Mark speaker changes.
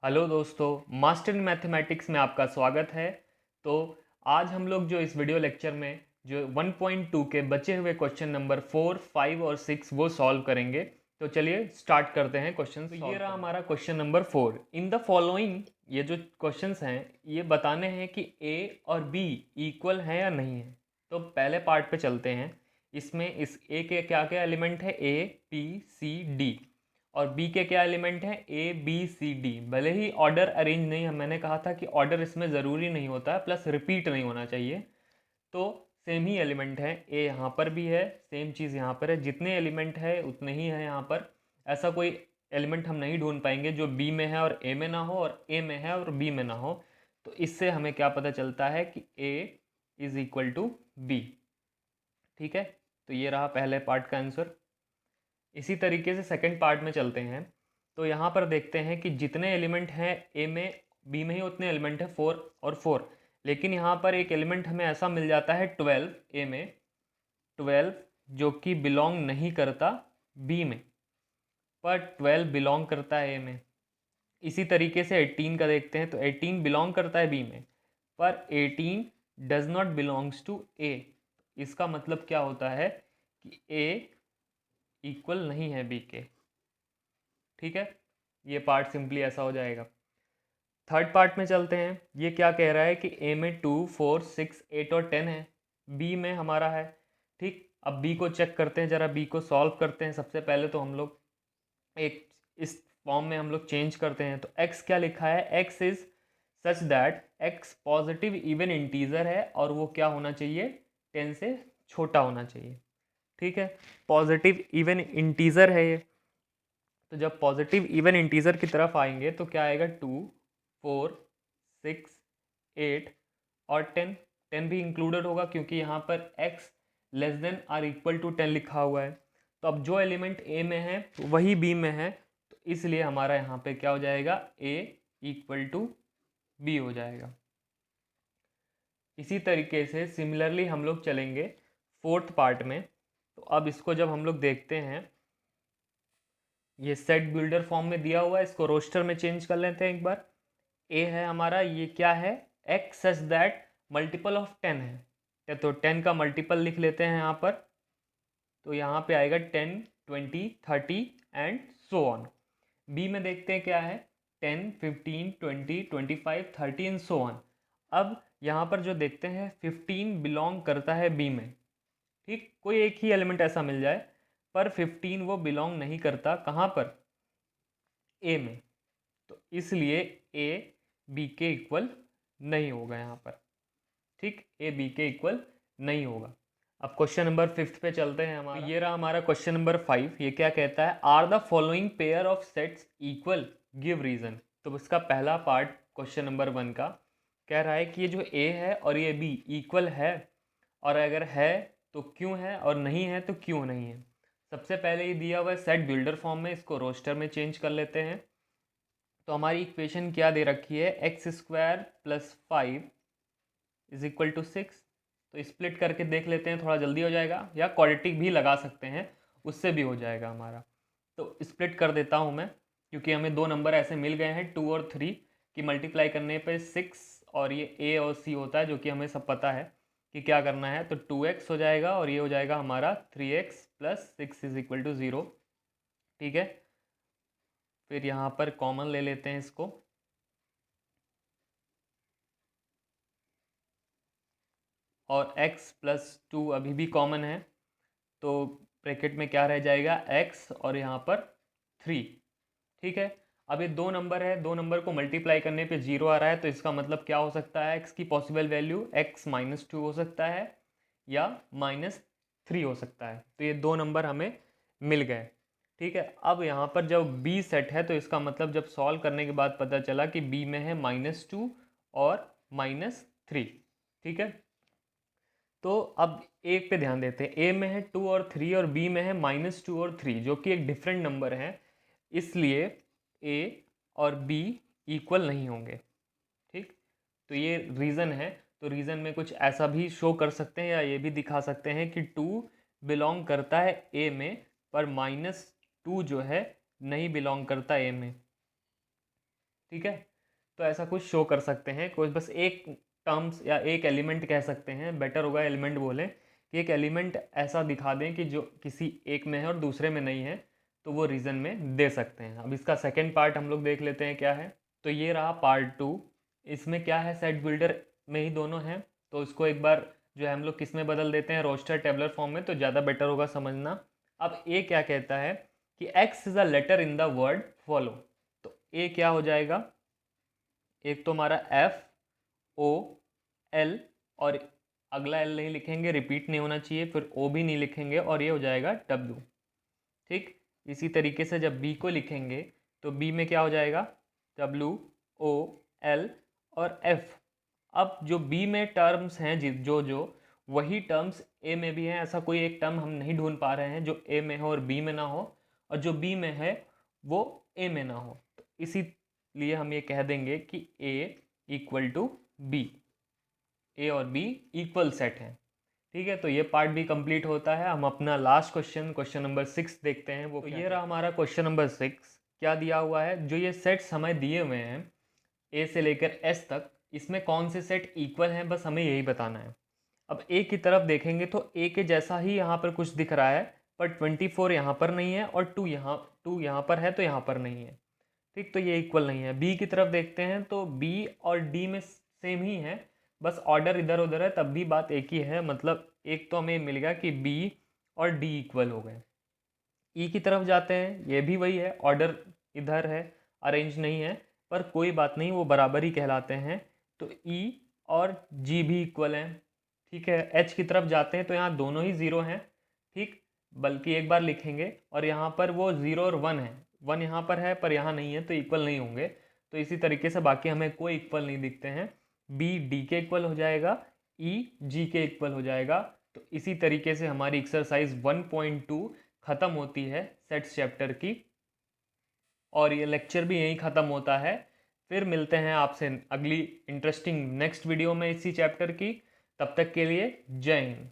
Speaker 1: Hello दोस्तों, master in mathematics में आपका स्वागत है। तो आज हम लोग जो इस वीडियो लेक्चर में जो 1.2 के बचे हुए क्वेश्चन नंबर 4, 5 और 6 वो सॉल्व करेंगे। तो चलिए स्टार्ट करते हैं क्वेश्चन। तो ये रहा हमारा question number 4। In the following, ये जो क्वेश्चंस हैं ये बताने हैं कि ए और बी इक्वल हैं या नहीं है। तो पहले पार्ट पे चलते हैं। इसमें इस ए के क्या क्या एलिमेंट है, ए बी सी डी, और बी के क्या एलिमेंट हैं, ए बी सी डी। भले ही ऑर्डर अरेंज नहीं है, मैंने कहा था कि ऑर्डर इसमें ज़रूरी नहीं होता है, प्लस रिपीट नहीं होना चाहिए। तो सेम ही एलिमेंट है, ए यहाँ पर भी है, सेम चीज़ यहाँ पर है, जितने एलिमेंट है उतने ही है यहाँ पर। ऐसा कोई एलिमेंट हम नहीं ढूंढ पाएंगे जो बी में है और ए में ना हो, और ए में है और बी में ना हो। तो इससे हमें क्या पता चलता है कि a is equal to b. ठीक है, तो ये रहा पहले पार्ट का आंसर। इसी तरीके से सेकंड पार्ट में चलते हैं। तो यहाँ पर देखते हैं कि जितने एलिमेंट हैं ए में, बी में ही उतने एलिमेंट हैं 4 और 4। लेकिन यहाँ पर एक एलिमेंट हमें ऐसा मिल जाता है 12 ए में, 12 जो कि बिलोंग नहीं करता बी में, पर 12 बिलोंग करता है ए में। इसी तरीके से 18 का देखते हैं, तो 18 बिलोंग करता है बी में, पर 18 डज नॉट बिलोंग्स टू ए। इसका मतलब क्या होता है कि ए इक्वल नहीं है बी के। ठीक है, ये पार्ट सिंपली ऐसा हो जाएगा। थर्ड पार्ट में चलते हैं। ये क्या कह रहा है कि ए में 2, 4, 6, 8 और 10 है, बी में हमारा है। ठीक, अब बी को चेक करते हैं, ज़रा बी को सॉल्व करते हैं। सबसे पहले तो हम लोग एक इस फॉर्म में हम लोग चेंज करते हैं। तो x क्या लिखा है, x is such that x positive even integer है, और वो क्या होना चाहिए, 10 से छोटा होना चाहिए। ठीक है, पॉजिटिव इवन इंटीजर है ये। तो जब पॉजिटिव इवन इंटीजर की तरफ आएंगे तो क्या आएगा, 2, 4, 6, 8 और 10। 10 भी इंक्लूडेड होगा क्योंकि यहाँ पर x less than are equal to 10 लिखा हुआ है। तो अब जो एलिमेंट a में है वही b में है, तो इसलिए हमारा यहाँ पे क्या हो जाएगा, a इक्वल टू b हो जाएगा। इसी तरीके से सिमिलरली हम लोग चलेंगे फोर्थ पार्ट में। तो अब इसको जब हम लोग देखते हैं, ये सेट बिल्डर फॉर्म में दिया हुआ है, इसको रोस्टर में चेंज कर लेते हैं एक बार। ए है हमारा, ये क्या है, x such that multiple of 10 है, तो 10 का मल्टीपल लिख लेते हैं यहाँ पर। तो यहाँ पे आएगा 10, 20, 30 एंड सो ऑन। बी में देखते हैं क्या है, 10, 15, 20, 25, 30 एंड सो ऑन। अब यहाँ पर जो देखते हैं 15 बिलोंग करता है बी में। ठीक, कोई एक ही एलिमेंट ऐसा मिल जाए, पर 15 वो बिलोंग नहीं करता कहाँ पर, ए में। तो इसलिए ए बी के इक्वल नहीं होगा यहाँ पर। ठीक, ए बी के इक्वल नहीं होगा। अब क्वेश्चन नंबर 5 पे चलते हैं। हमारा ये रहा हमारा क्वेश्चन नंबर 5। ये क्या कहता है, are the following pair of sets equal, give reason. तो इसका पहला पार्ट क्वेश्चन नंबर 1 का कह रहा है कि ये जो ए है और ये बी इक्वल है, और अगर है तो क्यों है, और नहीं है तो क्यों नहीं है। सबसे पहले ये दिया हुआ है सेट बिल्डर फॉर्म में, इसको रोस्टर में चेंज कर लेते हैं। तो हमारी इक्वेशन क्या दे रखी है, x square plus 5 is equal to 6। तो स्प्लिट करके देख लेते हैं, थोड़ा जल्दी हो जाएगा, या क्वाड्रेटिक भी लगा सकते हैं, उससे भी हो जाएगा हमारा। तो स्प्लिट कर देता हूँ मैं, क्योंकि हमें दो नंबर ऐसे मिल गए हैं 2 और 3 की मल्टीप्लाई करने पे 6 और ये ए और सी होता है, जो कि हमें सब पता है कि क्या करना है। तो 2x हो जाएगा और ये हो जाएगा हमारा 3x plus 6 is equal to 0। ठीक है, फिर यहाँ पर कॉमन ले लेते हैं इसको, और x प्लस 2 अभी भी कॉमन है, तो ब्रैकेट में क्या रह जाएगा, x और यहाँ पर 3। ठीक है, अब ये दो नंबर है, दो नंबर को मल्टीप्लाई करने पे 0 आ रहा है, तो इसका मतलब क्या हो सकता है, x की पॉसिबल वैल्यू x -2 हो सकता है या -3 हो सकता है। तो ये दो नंबर हमें मिल गए। ठीक है, अब यहाँ पर जब b सेट है, तो इसका मतलब जब सॉल्व करने के बाद पता चला कि b में है -2 और -3। ठीक है, तो अब एक पे ध्यान देते हैं, ए में है 2 और 3 और बी में है -2 और 3, जो कि एक डिफरेंट नंबर है, इसलिए ए और बी इक्वल नहीं होंगे। ठीक, तो ये रीज़न है। तो रीज़न में कुछ ऐसा भी शो कर सकते हैं, या ये भी दिखा सकते हैं कि 2 बिलोंग करता है ए में, पर -2 जो है नहीं बिलोंग करता ए में। ठीक है। तो ऐसा कुछ शो कर सकते हैं, कोई बस एक टर्म्स या एक एलिमेंट कह सकते हैं, बेटर होगा एलिमेंट बोलें कि एक एलिमेंट ऐसा दिखा दें कि जो किसी एक में है और दूसरे में नहीं है, तो वो रीज़न में दे सकते हैं। अब इसका सेकेंड पार्ट हम लोग देख लेते हैं क्या है। तो ये रहा पार्ट 2। इसमें क्या है, सेट बिल्डर में ही दोनों हैं, तो इसको एक बार जो है हम लोग किस में बदल देते हैं, रोस्टर टेबलर फॉर्म में, तो ज़्यादा बेटर होगा समझना। अब ए क्या कहता है कि x is a letter in the word follow. तो ए क्या हो जाएगा, एक तो हमारा एफ ओ एल, और अगला एल नहीं लिखेंगे, रिपीट नहीं होना चाहिए, फिर ओ भी नहीं लिखेंगे, और ये हो जाएगा डब्ल्यू। ठीक, इसी तरीके से जब बी को लिखेंगे तो बी में क्या हो जाएगा, डब्ल्यू ओ एल और एफ। अब जो बी में टर्म्स हैं जो जो वही टर्म्स ए में भी हैं, ऐसा कोई एक टर्म हम नहीं ढूंढ पा रहे हैं जो ए में हो और बी में ना हो, और जो बी में है वो ए में ना हो। तो इसीलिए हम ये कह देंगे कि ए इक्वल टू बी, ए और बी इक्वल सेट हैं। ठीक है, तो ये पार्ट भी कंप्लीट होता है। हम अपना लास्ट क्वेश्चन नंबर 6 देखते हैं। वो तो ये रहा हमारा क्वेश्चन नंबर 6। क्या दिया हुआ है, जो ये सेट्स हमें दिए हुए हैं ए से लेकर एस तक, इसमें कौन से सेट इक्वल हैं, बस हमें यही बताना है। अब ए की तरफ देखेंगे तो ए के जैसा ही यहाँ पर कुछ दिख रहा है, पर 24 यहाँ पर नहीं है और 2 यहाँ पर है, तो यहाँ पर नहीं है। ठीक, तो ये इक्वल नहीं है। बी की तरफ देखते हैं तो बी और डी में सेम ही है, बस ऑर्डर इधर उधर है, तब भी बात एक ही है। मतलब एक तो हमें मिल गया कि बी और डी इक्वल हो गए। ई की तरफ जाते हैं, ये भी वही है, ऑर्डर इधर है, अरेंज नहीं है, पर कोई बात नहीं, वो बराबर ही कहलाते हैं। तो ई और जी भी इक्वल हैं। ठीक है, एच की तरफ जाते हैं तो यहाँ दोनों ही ज़ीरो हैं। ठीक, बल्कि एक बार लिखेंगे, और यहाँ पर वो 0 और 1 है, 1 यहाँ पर है पर यहाँ नहीं है, तो इक्वल नहीं होंगे। तो इसी तरीके से बाकी हमें कोई इक्वल नहीं दिखते हैं। बी डी के इक्वल हो जाएगा, ई जी के इक्वल हो जाएगा। तो इसी तरीके से हमारी एक्सरसाइज 1.2 ख़त्म होती है सेट्स चैप्टर की, और ये लेक्चर भी यहीं ख़त्म होता है। फिर मिलते हैं आपसे अगली इंटरेस्टिंग नेक्स्ट वीडियो में इसी चैप्टर की। तब तक के लिए जय हिंद।